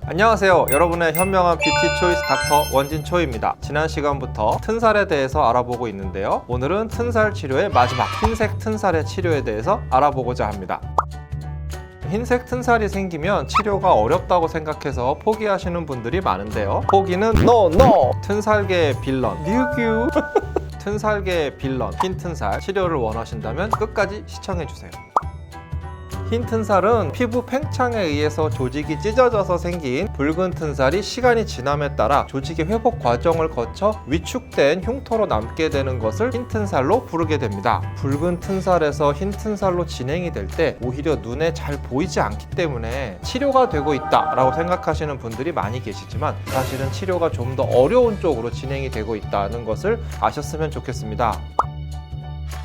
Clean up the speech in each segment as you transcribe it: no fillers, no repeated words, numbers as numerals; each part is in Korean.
안녕하세요. 여러분의 현명한 뷰티 초이스 닥터 원진초입니다. 지난 시간부터 튼살에 대해서 알아보고 있는데요. 오늘은 튼살 치료의 마지막 흰색 튼살의 치료에 대해서 알아보고자 합니다. 흰색 튼살이 생기면 치료가 어렵다고 생각해서 포기하시는 분들이 많은데요. 포기는 NO! 튼살계의 빌런 류규 튼살계의 빌런 흰 튼살 치료를 원하신다면 끝까지 시청해주세요. 흰 튼살은 피부 팽창에 의해서 조직이 찢어져서 생긴 붉은 튼살이 시간이 지남에 따라 조직의 회복 과정을 거쳐 위축된 흉터로 남게 되는 것을 흰 튼살로 부르게 됩니다. 붉은 튼살에서 흰 튼살로 진행이 될 때 오히려 눈에 잘 보이지 않기 때문에 치료가 되고 있다라고 생각하시는 분들이 많이 계시지만 사실은 치료가 좀 더 어려운 쪽으로 진행이 되고 있다는 것을 아셨으면 좋겠습니다.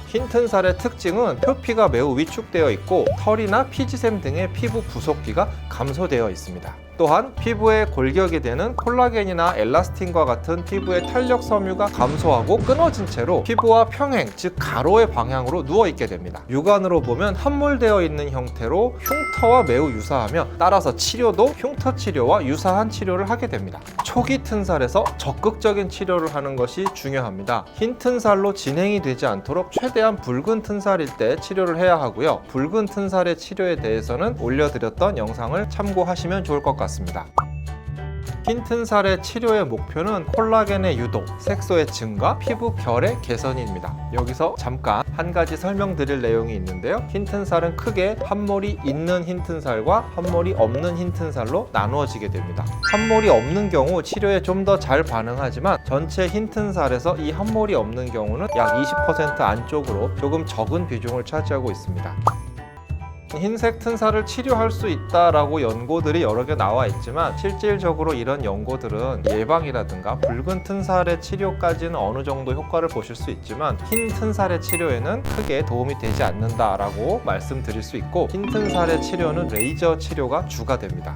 흰 튼살의 특징은 표피가 매우 위축되어 있고 털이나 피지샘 등의 피부 부속기가 감소되어 있습니다. 또한 피부에 골격이 되는 콜라겐이나 엘라스틴과 같은 피부의 탄력 섬유가 감소하고 끊어진 채로 피부와 평행, 즉 가로의 방향으로 누워있게 됩니다. 육안으로 보면 함몰되어 있는 형태로 흉터와 매우 유사하며 따라서 치료도 흉터 치료와 유사한 치료를 하게 됩니다. 초기 튼살에서 적극적인 치료를 하는 것이 중요합니다. 흰 튼살로 진행이 되지 않도록 최대한 붉은 튼살일 때 치료를 해야 하고요. 붉은 튼살의 치료에 대해서는 올려드렸던 영상을 참고하시면 좋을 것 같습니다. 흰 튼살의 치료의 목표는 콜라겐의 유도, 색소의 증가, 피부 결의 개선입니다. 여기서 잠깐 한 가지 설명드릴 내용이 있는데요. 흰 튼살은 크게 함몰이 있는 흰 튼살과 함몰이 없는 흰 튼살로 나누어지게 됩니다. 함몰이 없는 경우 치료에 좀 더 잘 반응하지만 전체 흰 튼살에서 이 함몰이 없는 경우는 약 20% 안쪽으로 조금 적은 비중을 차지하고 있습니다. 흰색 튼살을 치료할 수 있다라고 연고들이 여러 개 나와 있지만 실질적으로 이런 연고들은 예방이라든가 붉은 튼살의 치료까지는 어느 정도 효과를 보실 수 있지만 흰 튼살의 치료에는 크게 도움이 되지 않는다라고 말씀드릴 수 있고 흰 튼살의 치료는 레이저 치료가 주가 됩니다.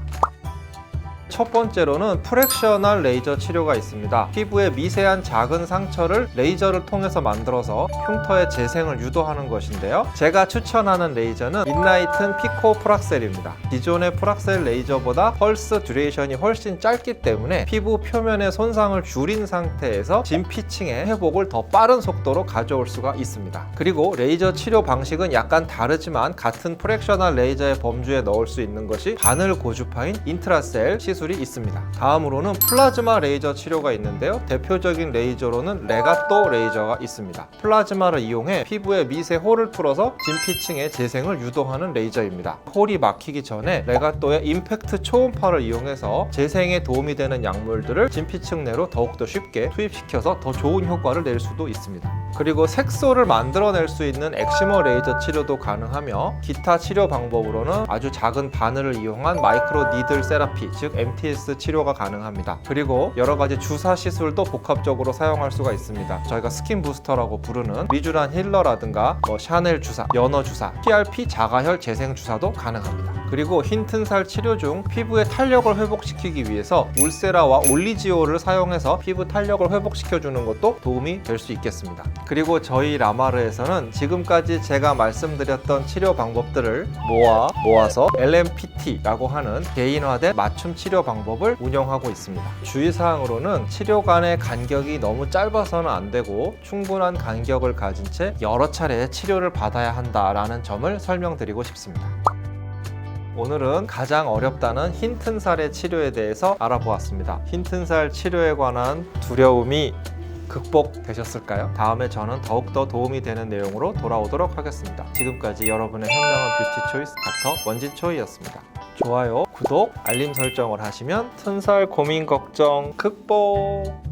첫 번째로는 프랙셔널 레이저 치료가 있습니다. 피부에 미세한 작은 상처를 레이저를 통해서 만들어서 흉터의 재생을 유도하는 것인데요. 제가 추천하는 레이저는 인라이튼 피코 프락셀입니다. 기존의 프락셀 레이저보다 펄스 듀레이션이 훨씬 짧기 때문에 피부 표면의 손상을 줄인 상태에서 진피층의 회복을 더 빠른 속도로 가져올 수가 있습니다. 그리고 레이저 치료 방식은 약간 다르지만 같은 프랙셔널 레이저의 범주에 넣을 수 있는 것이 바늘 고주파인 인트라셀 시술이 있습니다. 다음으로는 플라즈마 레이저 치료가 있는데요. 대표적인 레이저로는 레가또 레이저가 있습니다. 플라즈마를 이용해 피부에 미세 홀을 뚫어서 진피층의 재생을 유도하는 레이저입니다. 홀이 막히기 전에 레가또의 임팩트 초음파를 이용해서 재생에 도움이 되는 약물들을 진피층 내로 더욱더 쉽게 투입시켜서 더 좋은 효과를 낼 수도 있습니다. 그리고 색소를 만들어낼 수 있는 엑시머 레이저 치료도 가능하며 기타 치료 방법으로는 아주 작은 바늘을 이용한 마이크로 니들 세라피, 즉 MTS 치료가 가능합니다. 그리고 여러 가지 주사 시술도 복합적으로 사용할 수가 있습니다. 저희가 스킨 부스터라고 부르는 리쥬란 힐러라든가 샤넬 주사, 연어 주사, PRP 자가혈 재생 주사도 가능합니다. 그리고 흰 튼살 치료 중 피부의 탄력을 회복시키기 위해서 울세라와 올리지오를 사용해서 피부 탄력을 회복시켜주는 것도 도움이 될 수 있겠습니다. 그리고 저희 라마르에서는 지금까지 제가 말씀드렸던 치료 방법들을 모아서 LMPT라고 하는 개인화된 맞춤 치료 방법을 운영하고 있습니다. 주의사항으로는 치료 간의 간격이 너무 짧아서는 안 되고 충분한 간격을 가진 채 여러 차례 치료를 받아야 한다라는 점을 설명드리고 싶습니다. 오늘은 가장 어렵다는 흰 튼살의 치료에 대해서 알아보았습니다. 흰 튼살 치료에 관한 두려움이 극복되셨을까요? 다음에 저는 더욱더 도움이 되는 내용으로 돌아오도록 하겠습니다. 지금까지 여러분의 현명한 뷰티 초이스 닥터 원진초이였습니다. 좋아요, 구독, 알림 설정을 하시면 튼살 고민 걱정 극복!